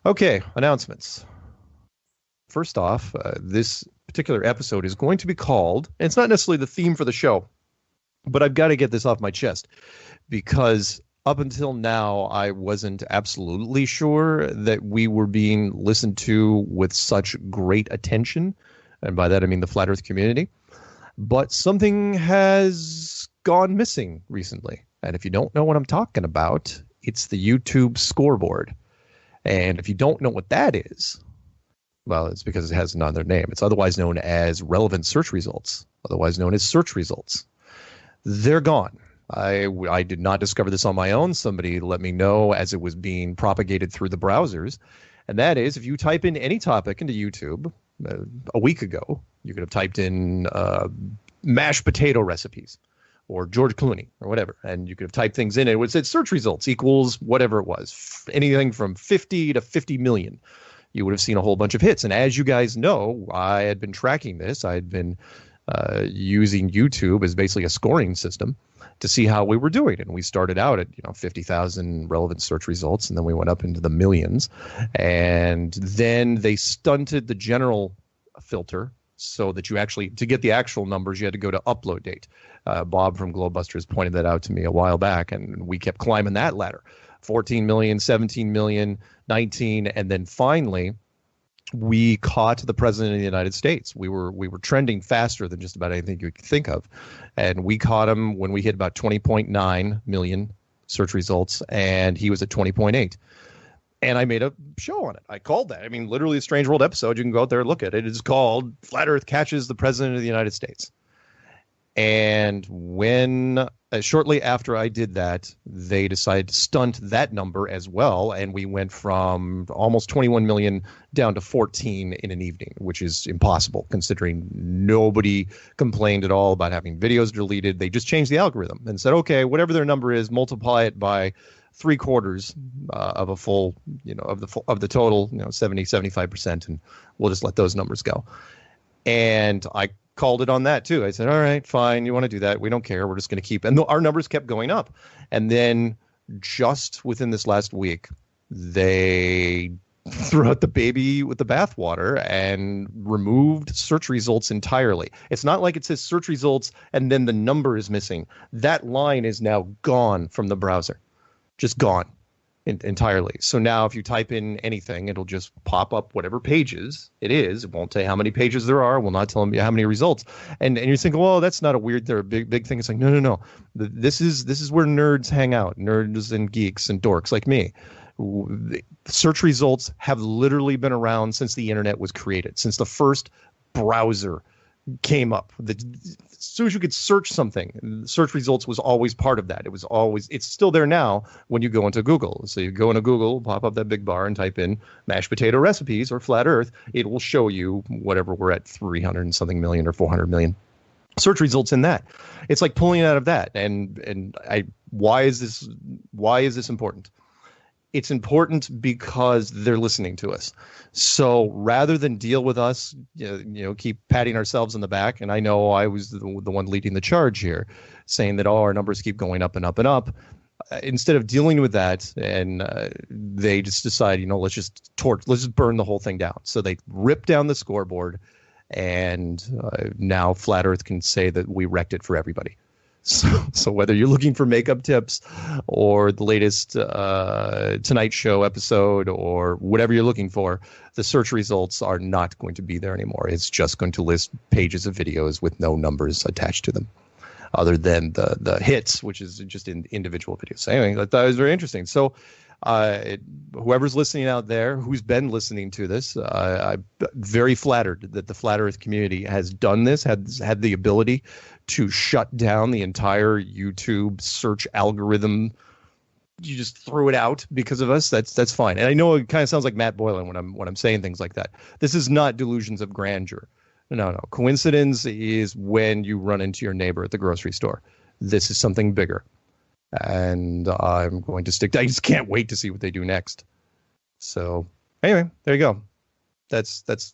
Okay, announcements. First off, this particular episode is going to be called, and it's not necessarily the theme for the show, but I've got to get this off my chest because up until now, I wasn't absolutely sure that we were being listened to with such great attention. And by that, I mean the flat Earth community. But something has gone missing recently. And if you don't know what I'm talking about, it's the YouTube Scoreboard. And if you don't know what that is, well, it's because it has another name. It's otherwise known as relevant search results, otherwise known as search results. They're gone. I did not discover this on my own. Somebody let me know as it was being propagated through the browsers. And that is, if you type in any topic into YouTube a week ago, you could have typed in mashed potato recipes or George Clooney or whatever. And you could have typed things in. It would say search results equals whatever it was, anything from 50 to 50 million. You would have seen a whole bunch of hits. And as you guys know, I had been tracking this. I had been using YouTube as basically a scoring system to see how we were doing. And we started out at 50,000 relevant search results, and then we went up into the millions. And then they stunted the general filter so that you actually, to get the actual numbers, you had to go to upload date. Bob from Globebusters pointed that out to me a while back, and we kept climbing that ladder. 14 million, 17 million, 19, and then finally we caught the president of the United States. We were trending faster than just about anything you could think of, and we caught him when we hit about 20.9 million search results, and he was at 20.8. And I made a show on it. I called that. I mean, literally a Strange World episode. You can go out there and look at it. It's called Flat Earth Catches the President of the United States. And when shortly after I did that, they decided to stunt that number as well. And we went from almost 21 million down to 14 in an evening, which is impossible considering nobody complained at all about having videos deleted. They just changed the algorithm and said, okay, whatever their number is, multiply it by 3/4 of a full, of the total, 70, 75%. And we'll just let those numbers go. And I called it on that too. I said, all right, fine. You want to do that? We don't care. We're just going to keep. And our numbers kept going up. And then just within this last week, they threw out the baby with the bathwater and removed search results entirely. It's not like it says search results and then the number is missing. That line is now gone from the browser, just gone entirely. So now if you type in anything, it'll just pop up whatever pages it is. It won't tell you how many pages there are. It will not tell you how many results. And you're thinking, well, that's not a weird, they're a big thing. It's like, no. This is where nerds hang out, nerds and geeks and dorks like me. Search results have literally been around since the internet was created, since the first browser came up. As soon as you could search something, search results was always part of that. It's still there now when you go into Google. So you go into Google, pop up that big bar and type in mashed potato recipes or flat earth. It will show you whatever we're at, 300 and something million or 400 million search results in that. It's like pulling it out of that. Why is this important? It's important because they're listening to us. So rather than deal with us, keep patting ourselves on the back, and I know I was the one leading the charge here, saying that our numbers keep going up and up and up. Instead of dealing with that, and they just decide, let's just burn the whole thing down. So they rip down the scoreboard, and now Flat Earth can say that we wrecked it for everybody. So whether you're looking for makeup tips or the latest Tonight Show episode or whatever you're looking for, the search results are not going to be there anymore. It's just going to list pages of videos with no numbers attached to them, other than the hits, which is just in individual videos. So anyway, I thought it was very interesting. So whoever's listening out there, who's been listening to this, I'm very flattered that the Flat Earth community has done this, has had the ability to shut down the entire YouTube search algorithm. You just threw it out because of us. That's fine. And I know it kind of sounds like Matt Boylan when I'm saying things like that. This is not delusions of grandeur. No. Coincidence is when you run into your neighbor at the grocery store. This is something bigger. And I'm going to stick. I just can't wait to see what they do next. So anyway, there you go. That's